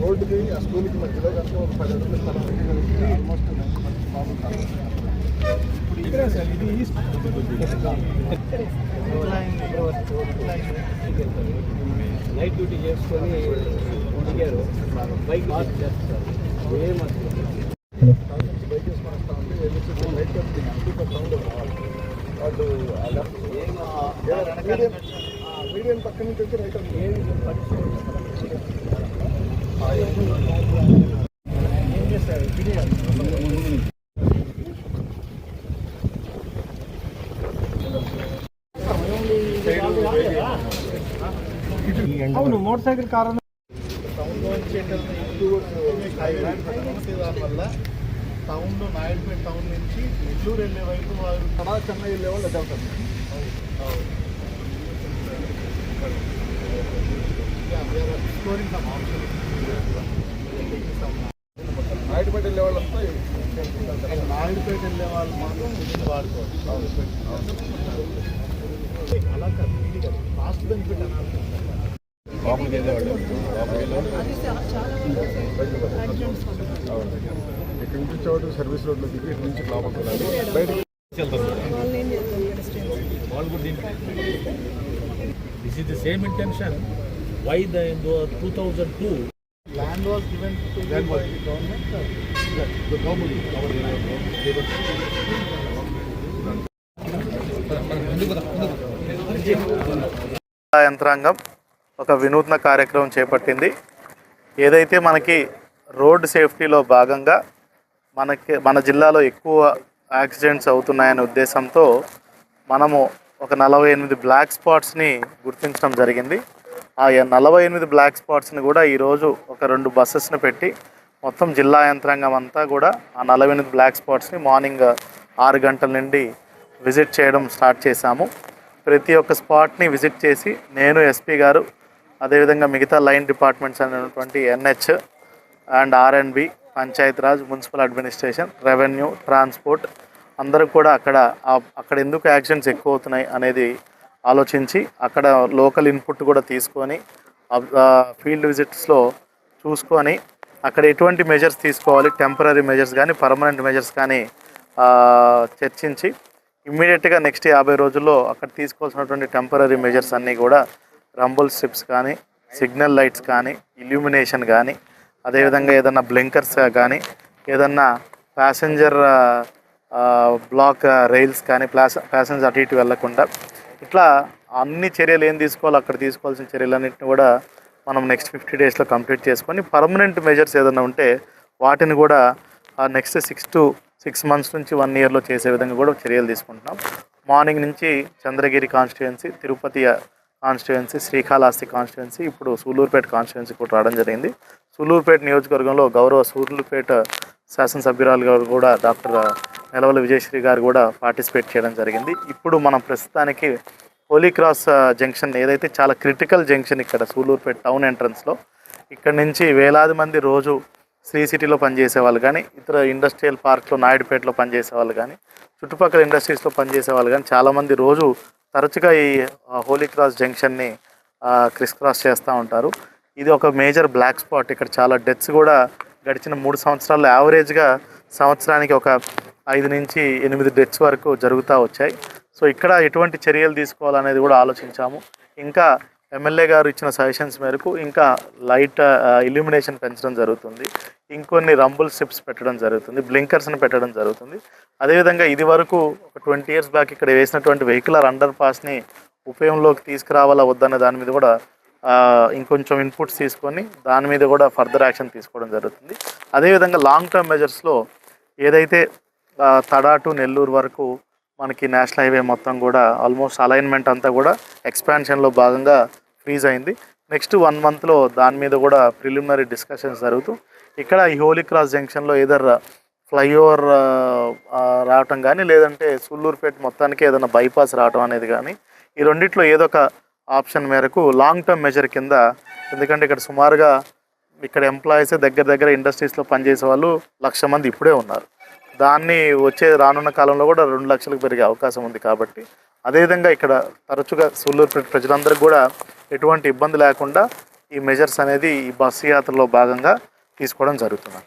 రోడ్డుకి ఆ స్కూల్కి మధ్యలో కనుక ఒక 10 అడుగుల స్థలం పెట్టగలిగితే ఆల్మోస్ట్ ప్రాబ్లం కాదు. ఇప్పుడు ఇక్కడే సార్ ఇది నైట్ డ్యూటీ చేసుకొని దిగారు బైక్ చేస్తారు బైక్ చేసుకొని వస్తా ఉంటే నైట్ సౌండ్ వాళ్ళు మీడియం పక్క నుంచి వచ్చి రైట్ ఏం చేస్తారు అవును మోటార్ సైకిల్ కారు టౌన్లో దానివల్ల టౌన్లో నాయుడుపేట టౌన్ నుంచి నెల్లూరు వెళ్ళే వైపు వాళ్ళు కడా చెన్నై వెళ్ళే వాళ్ళు అదే అవుతుంది. నాయుడుపేట వెళ్ళే వాళ్ళు వస్తే నాయుడుపేట వెళ్ళే వాళ్ళు మాత్రం ఇది వాడుకోవాలి. అలా కాదు ఇది కాదు కాస్ట్ బెనిఫిట్ అనాలి. ఇక్కడ నుంచి వచ్చేవాడు సర్వీస్ రోడ్లో దిగి ఇటు నుంచి లోపలికి వెళ్ళాలి. బయటకి This is the same intention. Why in the 2002 land was given to the government. The government. యంత్రాంగం ఒక వినూత్న కార్యక్రమం చేపట్టింది. ఏదైతే మనకి రోడ్ సేఫ్టీలో భాగంగా మన జిల్లాలో ఎక్కువ యాక్సిడెంట్స్ అవుతున్నాయనే ఉద్దేశంతో మనము ఒక 48 బ్లాక్ స్పాట్స్ని గుర్తించడం జరిగింది. ఆ 48 బ్లాక్ స్పాట్స్ని కూడా ఈరోజు ఒక 2 బస్సెస్ని పెట్టి మొత్తం జిల్లా యంత్రాంగం అంతా కూడా ఆ 48 బ్లాక్ స్పాట్స్ని మార్నింగ్ 6 గంటల నుండి విజిట్ చేయడం స్టార్ట్ చేశాము. ప్రతి ఒక్క స్పాట్ని విజిట్ చేసి నేను ఎస్పీ గారు అదేవిధంగా మిగతా లైన్ డిపార్ట్మెంట్స్ అనేటువంటి ఎన్హెచ్ అండ్ ఆర్ఎండ్బి, Panchayati Raj, municipal administration, revenue, transport అందరూ కూడా అక్కడ ఎందుకు యాక్సిడెంట్స్ ఎక్కువ అవుతున్నాయి అనేది ఆలోచించి అక్కడ లోకల్ ఇన్పుట్ కూడా తీసుకొని ఫీల్డ్ విజిట్స్లో చూసుకొని అక్కడ ఎటువంటి మెజర్స్ తీసుకోవాలి, టెంపరీ మెజర్స్ కానీ పర్మనెంట్ మెజర్స్ కానీ చర్చించి ఇమ్మీడియట్గా నెక్స్ట్ 50 రోజుల్లో అక్కడ తీసుకోవాల్సినటువంటి టెంపరీ మెజర్స్ అన్నీ కూడా రంబుల్ స్ట్రిప్స్ కానీ, సిగ్నల్ లైట్స్ కానీ, ఇల్యూమినేషన్ కానీ, అదేవిధంగా ఏదన్నా బ్లింకర్స్ కానీ, ఏదన్నా ప్యాసింజర్ బ్లాక్ రైల్స్ కానీ ప్యాసింజర్ అటు ఇటు వెళ్లకుండా ఇట్లా అన్ని చర్యలు ఏం తీసుకోవాలో అక్కడ తీసుకోవాల్సిన చర్యలన్నింటినీ కూడా మనం నెక్స్ట్ 50 డేస్లో కంప్లీట్ చేసుకొని పర్మనెంట్ మెజర్స్ ఏదైనా ఉంటే వాటిని కూడా నెక్స్ట్ 6 months నుంచి 1 yearలో చేసే విధంగా కూడా చర్యలు తీసుకుంటున్నాం. మార్నింగ్ నుంచి Chandragiri constituency, Tirupati constituency, Srikalahasti constituency, ఇప్పుడు సూలూరుపేట కాన్స్టిట్యుయెన్సీ కూడా రావడం జరిగింది. సూలూరుపేట నియోజకవర్గంలో గౌరవ సూలూరుపేట శాసనసభ్యురాలు గారు కూడా డాక్టర్ నెలవల విజయశ్రీ గారు కూడా పార్టిసిపేట్ చేయడం జరిగింది. ఇప్పుడు మనం ప్రస్తుతానికి హోలీ క్రాస్ జంక్షన్ ఏదైతే చాలా క్రిటికల్ జంక్షన్ ఇక్కడ సూలూరుపేట టౌన్ ఎంట్రన్స్లో ఇక్కడ నుంచి వేలాది మంది రోజు శ్రీ సిటీలో పనిచేసే వాళ్ళు కానీ, ఇతర ఇండస్ట్రియల్ పార్క్లో నాయుడుపేటలో పనిచేసే వాళ్ళు కానీ, చుట్టుపక్కల ఇండస్ట్రీస్లో పనిచేసే వాళ్ళు కానీ చాలామంది రోజు తరచుగా ఈ హోలీ క్రాస్ జంక్షన్ని క్రిస్ క్రాస్ చేస్తూ ఉంటారు. ఇది ఒక మేజర్ బ్లాక్ స్పాట్. ఇక్కడ చాలా డెత్స్ కూడా గడిచిన 3 సంవత్సరాల్లో యావరేజ్గా సంవత్సరానికి ఒక 5 నుంచి 8 డెత్స్ వరకు జరుగుతూ వచ్చాయి. సో ఇక్కడ ఎటువంటి చర్యలు తీసుకోవాలనేది కూడా ఆలోచించాము. ఇంకా ఎమ్మెల్యే గారు ఇచ్చిన సజెషన్స్ మేరకు ఇంకా లైట్ ఇల్యూమినేషన్ పెంచడం జరుగుతుంది, ఇంకొన్ని రంబుల్ స్ట్రిప్స్ పెట్టడం జరుగుతుంది, బ్లింకర్స్ని పెట్టడం జరుగుతుంది. అదేవిధంగా ఇది వరకు ఒక 20 years బ్యాక్ ఇక్కడ వేసినటువంటి వెహికులర్ అండర్ పాస్ని ఉపయోగంలోకి తీసుకురావాలా వద్దనే దాని మీద కూడా ఇంకొంచెం ఇన్పుట్స్ తీసుకొని దాని మీద కూడా ఫర్దర్ యాక్షన్ తీసుకోవడం జరుగుతుంది. అదేవిధంగా లాంగ్ టర్మ్ మెజర్స్లో ఏదైతే తడా టు నెల్లూరు వరకు మనకి నేషనల్ హైవే మొత్తం కూడా ఆల్మోస్ట్ అలైన్మెంట్ అంతా కూడా ఎక్స్పాన్షన్లో భాగంగా ఫ్రీజ్ అయింది. నెక్స్ట్ 1 monthలో దాని మీద కూడా ప్రిలిమినరీ డిస్కషన్స్ జరుగుతూ ఇక్కడ ఈ హోలీ క్రాస్ జంక్షన్లో ఏదర్ ఫ్లైఓవర్ రావటం కానీ లేదంటే సూళ్ళూరుపేట మొత్తానికి ఏదైనా బైపాస్ రావటం అనేది కానీ ఈ రెండిట్లో ఏదో ఒక ఆప్షన్ మేరకు లాంగ్ టర్మ్ మెజర్ కింద, ఎందుకంటే ఇక్కడ సుమారుగా ఇక్కడ ఎంప్లాయీస్ దగ్గర ఇండస్ట్రీస్లో పనిచేసే వాళ్ళు 1,00,000 మంది ఇప్పుడే ఉన్నారు. దాన్ని రానున్న కాలంలో కూడా 2 లక్షలకు పెరిగే అవకాశం ఉంది. కాబట్టి అదేవిధంగా ఇక్కడ తరచుగా సూళ్ళూరుపేట ప్రజలందరికీ కూడా ఎటువంటి ఇబ్బంది లేకుండా ఈ మెజర్స్ అనేది ఈ బస్సు యాత్రలో భాగంగా తీసుకోవడం జరుగుతుంది.